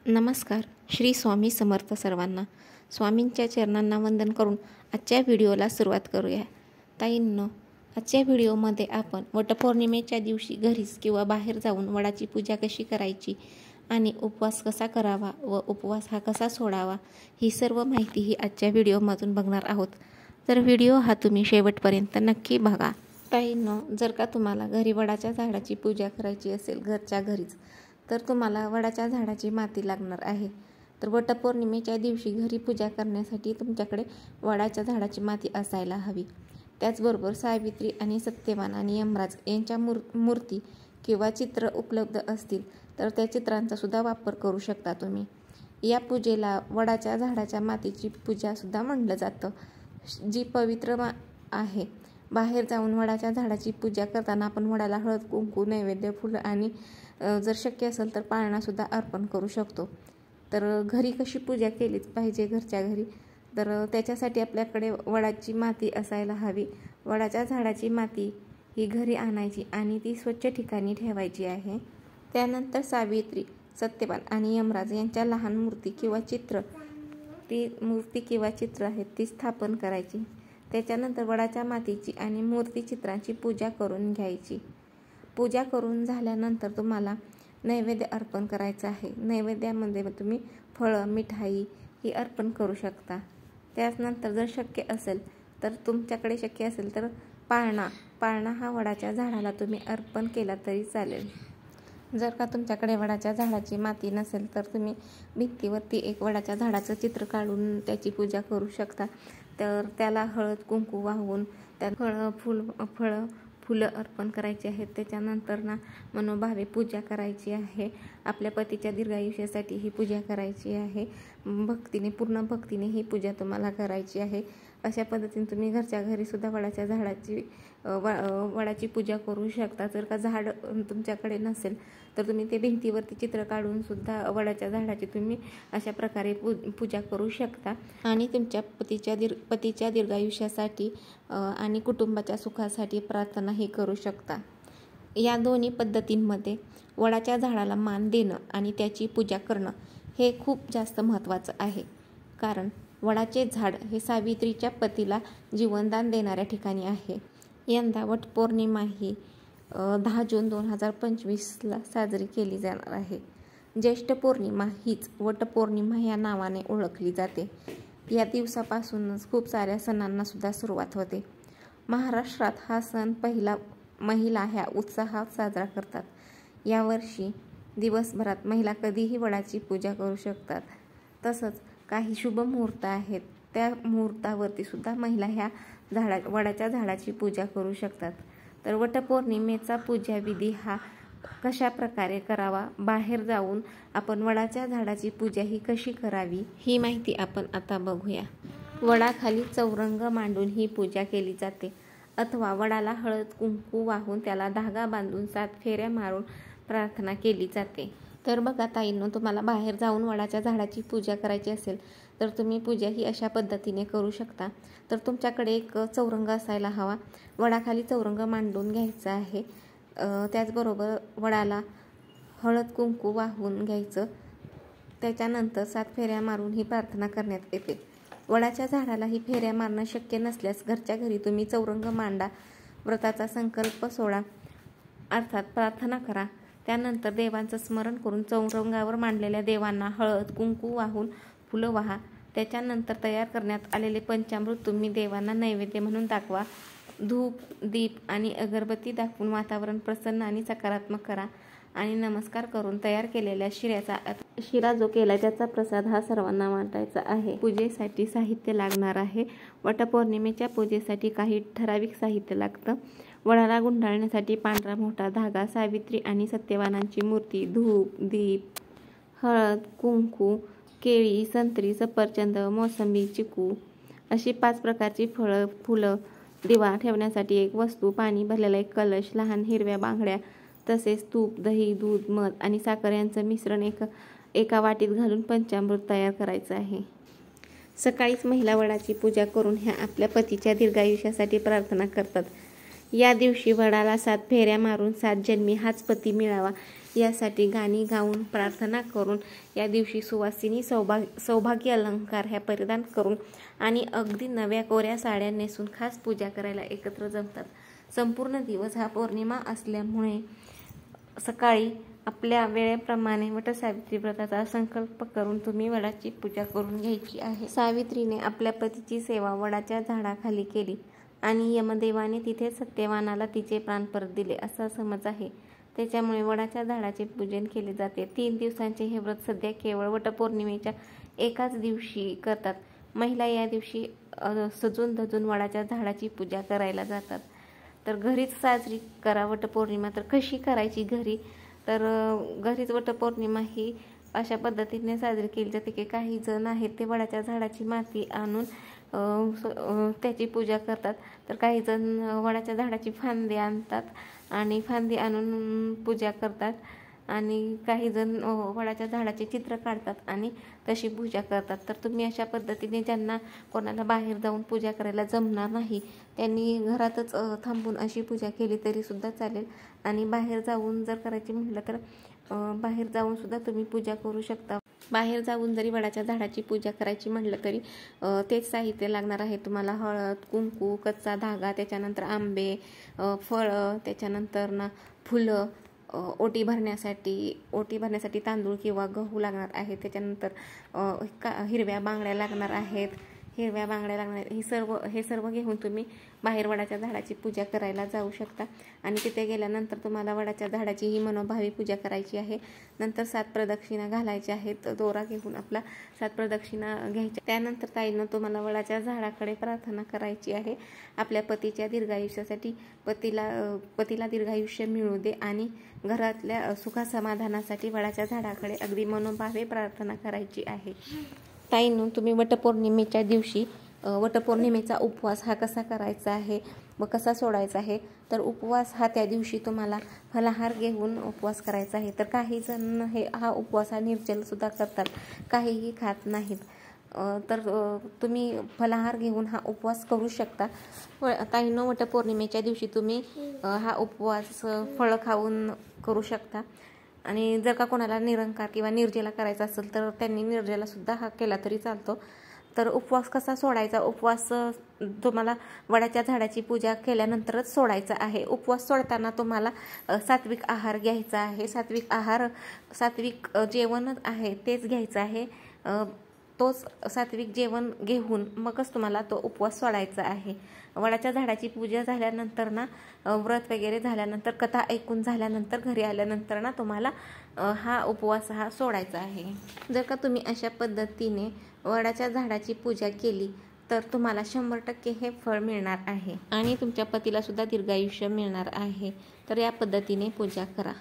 नमस्कार. श्री स्वामी समर्थ सर्वांना. स्वामींच्या चरणांना वंदन करून आजच्या व्हिडिओला सुरुवात करूया. ताईंनो, आजच्या व्हिडिओमध्ये आपण वटपौर्णिमेच्या दिवशी घरीच किंवा बाहेर जाऊन वडाची पूजा कशी करायची आणि उपवास कसा करावा व उपवास हा कसा सोडावा ही सर्व माहिती ही आजच्या व्हिडिओमधून बघणार आहोत. तर व्हिडिओ हा तुम्ही शेवटपर्यंत नक्की बघा. ताईंनो, जर का तुम्हाला घरी वडाच्या झाडाची पूजा करायची असेल घरच्या घरीच, तर तुम्हाला वडाच्या झाडाची माती लागणार आहे. तर वटपौर्णिमेच्या दिवशी घरी पूजा करण्यासाठी तुमच्याकडे वडाच्या झाडाची माती असायला हवी. त्याचबरोबर सावित्री आणि सत्यवान आणि यमराज यांच्या मूर्ती किंवा चित्र उपलब्ध असतील तर त्या चित्रांचा सुद्धा वापर करू शकता तुम्ही. या पूजेला वडाच्या झाडाच्या मातीची पूजासुद्धा म्हणलं जातं, जी पवित्र आहे. बाहेर जाऊन वडाच्या झाडाची पूजा करताना आपण वडाला हळद कुंकू नैवेद्य फुलं आणि जर शक्य असेल तर पाळणासुद्धा अर्पण करू शकतो. तर घरी कशी पूजा केलीच पाहिजे घरच्या घरी, तर त्याच्यासाठी आपल्याकडे वडाची माती असायला हवी. वडाच्या झाडाची माती ही घरी आणायची आणि ती स्वच्छ ठिकाणी ठेवायची आहे. त्यानंतर सावित्री, सत्यवान आणि यमराज यांच्या लहान मूर्ती किंवा चित्र आहेत ती स्थापन करायची. त्याच्यानंतर वडाच्या मातीची आणि मूर्ती चित्रांची पूजा करून घ्यायची. पूजा करून झाल्यानंतर तुम्हाला नैवेद्य अर्पण करायचं आहे. नैवेद्यामध्ये तुम्ही फळं मिठाई ही अर्पण करू शकता. त्यानंतर जर शक्य असेल तर तुमच्याकडे शक्य असेल तर पाळणा हा वडाच्या झाडाला तुम्ही अर्पण केला तरी चालेल. जर का तुमच्याकडे वडाच्या झाडाची माती नसेल तर तुम्ही भिंतीवरती एक वडाच्या झाडाचं चित्र काढून त्याची पूजा करू शकता. तर त्याला हळद कुंकू वाहून त्यात फुलं अर्पण करायची आहेत. त्याच्यानंतर मनोभावे पूजा करायची आहे. आपल्या पतीच्या दीर्घायुष्यासाठी ही पूजा करायची आहे. पूर्ण भक्तीने ही पूजा तुम्हाला करायची आहे. अशा पद्धतीने तुम्ही घरच्या घरी सुद्धा वडाच्या झाडाची वडाची पूजा करू शकता. जर का झाड तुमच्याकडे नसेल तर तुम्ही ते भिंतीवरती चित्र काढून सुद्धा वडाच्या झाडाची तुम्ही अशा प्रकारे पूजा करू शकता आणि तुमच्या पतीच्या दीर्घायुष्यासाठी आणि कुटुंबाच्या सुखासाठी प्रार्थनाही करू शकता. या दोन्ही पद्धतींमध्ये वडाच्या झाडाला मान देणं आणि त्याची पूजा करणं हे खूप जास्त महत्त्वाचं आहे. कारण वडाचे झाड हे सावित्रीच्या पतीला जीवनदान देणाऱ्या ठिकाणी आहे. यंदा वटपौर्णिमा ही 10 जून 2025ला साजरी केली जाणार आहे. ज्येष्ठ पौर्णिमा हीच वटपौर्णिमा या नावाने ओळखली जाते. या दिवसापासूनच खूप साऱ्या सणांना सुद्धा सुरुवात होते. महाराष्ट्रात हा सण महिला ह्या उत्साहात साजरा करतात. यावर्षी दिवसभरात महिला कधीही वडाची पूजा करू शकतात. तसंच काही शुभ मुहूर्त आहेत, त्या मुहूर्तावरती सुद्धा महिला ह्या वडाच्या झाडाची पूजा करू शकतात. तर वटपौर्णिमेचा पूजाविधी हा कशा प्रकारे करावा, बाहेर जाऊन आपण वडाच्या झाडाची पूजा ही कशी करावी ही माहिती आपण आता बघूया. वडाखाली चौरंग मांडून ही पूजा केली जाते अथवा वडाला हळद कुंकू वाहून त्याला धागा बांधून 7 फेऱ्या मारून प्रार्थना केली जाते. तर बघा ताईंनो, तुम्हाला बाहेर जाऊन वडाच्या झाडाची पूजा करायची असेल तर तुम्ही पूजा ही अशा पद्धतीने करू शकता. तर तुमच्याकडे एक चौरंग असायला हवा. वडाखाली चौरंग मांडून घ्यायचा आहे. त्याचबरोबर वडाला हळद कुंकू वाहून घ्यायचं. त्याच्यानंतर 7 फेऱ्या मारून ही प्रार्थना करण्यात येते. वडाच्या झाडाला ही फेऱ्या मारणं शक्य नसल्यास घरच्या घरी तुम्ही चौरंग मांडा, व्रताचा संकल्प सोडा, अर्थात प्रार्थना करा. त्यानंतर देवांचं स्मरण करून चौरंगावर मांडलेल्या देवांना हळद कुंकू वाहून फुलं वाहा. त्याच्यानंतर तयार करण्यात आलेले पंचामृत तुम्ही देवांना नैवेद्य म्हणून दाखवा. धूप दीप आणि अगरबत्ती दाखवून वातावरण प्रसन्न आणि सकारात्मक करा आणि नमस्कार करून तयार केलेल्या शिरा जो केला त्याचा प्रसाद हा सर्वांना वाटायचा आहे. पूजेसाठी साहित्य लागणार आहे. वटपौर्णिमेच्या पूजेसाठी काही ठराविक साहित्य लागतं. वडाला गुंडाळण्यासाठी पांढरा मोठा धागा, सावित्री आणि सत्यवानांची मूर्ती, धूप दीप, हळद कुंकू, केळी, संत्री, सफरचंद, मोसंबी, चिकू अशी 5 प्रकारची फळं, फुलं, दिवा ठेवण्यासाठी एक वस्तू, पाणी भरलेला एक कलश, लहान हिरव्या बांगड्या, तसेच तूप दही दूध मध आणि साखर यांचं मिश्रण एका वाटीत घालून पंचामृत तयार करायचं आहे. सकाळीच महिला वडाची पूजा करून ह्या आपल्या पतीच्या दीर्घायुष्यासाठी प्रार्थना करतात. या दिवशी वडाला 7 फेऱ्या मारून 7 जन्मी हाच पती मिळावा यासाठी गाणी गाऊन प्रार्थना करून या दिवशी सुवासिनी सौभाग्य अलंकार ह्या परिधान करून आणि अगदी नव्या कोऱ्या साड्या नेसून खास पूजा करायला एकत्र जमतात. संपूर्ण दिवस हा पौर्णिमा असल्यामुळे सकाळी आपल्या वेळेप्रमाणे वटसावित्री व्रताचा संकल्प करून तुम्ही वडाची पूजा करून घ्यायची आहे. सावित्रीने आपल्या पतीची सेवा वडाच्या झाडाखाली केली आणि यमदेवाने तिथे सत्यवानाला तिचे प्राण परत दिले असा समज आहे. त्याच्यामुळे वडाच्या झाडाचे पूजन केले जाते. 3 दिवसांचे हे व्रत सध्या केवळ वटपौर्णिमेच्या एकाच दिवशी करतात. महिला या दिवशी सजून धजून वडाच्या झाडाची पूजा करायला जातात. तर घरीच साजरी करा वटपौर्णिमा. तर कशी करायची घरी? तर घरीच वटपौर्णिमा ही अशा पद्धतीने साजरी केली जाते की काही जण आहेत ते वडाच्या झाडाची माती आणून त्याची पूजा करतात. तर काही जण वडाच्या झाडाची फांदी आणतात आणि फांदी आणून पूजा करतात आणि काही जण वडाच्या झाडाचे चित्र काढतात आणि तशी पूजा करतात. तर तुम्ही अशा पद्धतीने ज्यांना कोणाला बाहेर जाऊन पूजा करायला जमणार नाही त्यांनी घरातच थांबून अशी पूजा केली तरी सुद्धा चालेल. आणि बाहेर जाऊन जर करायची म्हटलं तर बाहेर जाऊन सुद्धा तुम्ही पूजा करू शकता. बाहेर जाऊन जरी वडाच्या झाडाची पूजा करायची म्हटलं तरी तेच साहित्य लागणार आहे तुम्हाला. हळद, कुंकू, कच्चा धागा, त्याच्यानंतर आंबे, फळं, त्याच्यानंतर ना फुलं, ओटी भरण्यासाठी तांदूळ किंवा गहू लागणार आहे. त्याच्यानंतर हिरव्या बांगड्या लागणार आहेत. हे सर्व घेऊन तुम्ही बाहेर वडाच्या झाडाची पूजा करायला जाऊ शकता. आणि तिथे गेल्यानंतर तुम्हाला वडाच्या झाडाची ही मनोभावी पूजा करायची आहे. नंतर 7 प्रदक्षिणा घालायच्या आहेत. दोरा घेऊन आपला 7 प्रदक्षिणा घ्यायच्या. त्यानंतर ताईनं तुम्हाला वडाच्या झाडाकडे प्रार्थना करायची आहे. आपल्या पतीच्या दीर्घायुष्यासाठी पतीला दीर्घायुष्य मिळू दे आणि घरातल्या सुखासमाधानासाठी वडाच्या झाडाकडे अगदी मनोभावे प्रार्थना करायची आहे. ताईंनो, तुम्ही वटपौर्णिमेच्या दिवशी वटपौर्णिमेचा उपवास हा कसा करायचा आहे व कसा सोडायचा आहे? तर उपवास हा त्या दिवशी तुम्हाला फलाहार घेऊन उपवास करायचा आहे. तर काही जण हा उपवास निर्जल सुद्धा करतात, काहीही खात नाहीत. तर तुम्ही फलाहार घेऊन हा उपवास करू शकता. ताईंनो, वटपौर्णिमेच्या दिवशी तुम्ही हा उपवास फळं खाऊन करू शकता. आणि जर का कोणाला निरंकार किंवा निर्जला करायचा असेल तर त्यांनी निर्जला सुद्धा हा केला तरी चालतो. तर उपवास कसा सोडायचा? उपवास तुम्हाला वडाच्या झाडाची पूजा केल्यानंतरच सोडायचा आहे. उपवास सोडताना तुम्हाला सात्विक आहार घ्यायचा आहे. सात्विक जेवण आहे तेच घ्यायचं आहे. तोच सात्विक जेवण घेऊन मगच तुम्हाला तो उपवास सोडायचा आहे. वडाच्या झाडाची पूजा झाल्यानंतर ना, व्रत वगैरे झाल्यानंतर, कथा ऐकून झाल्यानंतर घरी आल्यानंतर ना तुम्हाला हा उपवास सोडायचा आहे. जर का तुम्ही अशा पद्धतीने वडाच्या झाडाची पूजा केली तर तुम्हाला 100% हे फळ मिळणार आहे आणि तुमच्या पतीला सुद्धा दीर्घायुष्य मिळणार आहे. तर या पद्धतीने पूजा करा.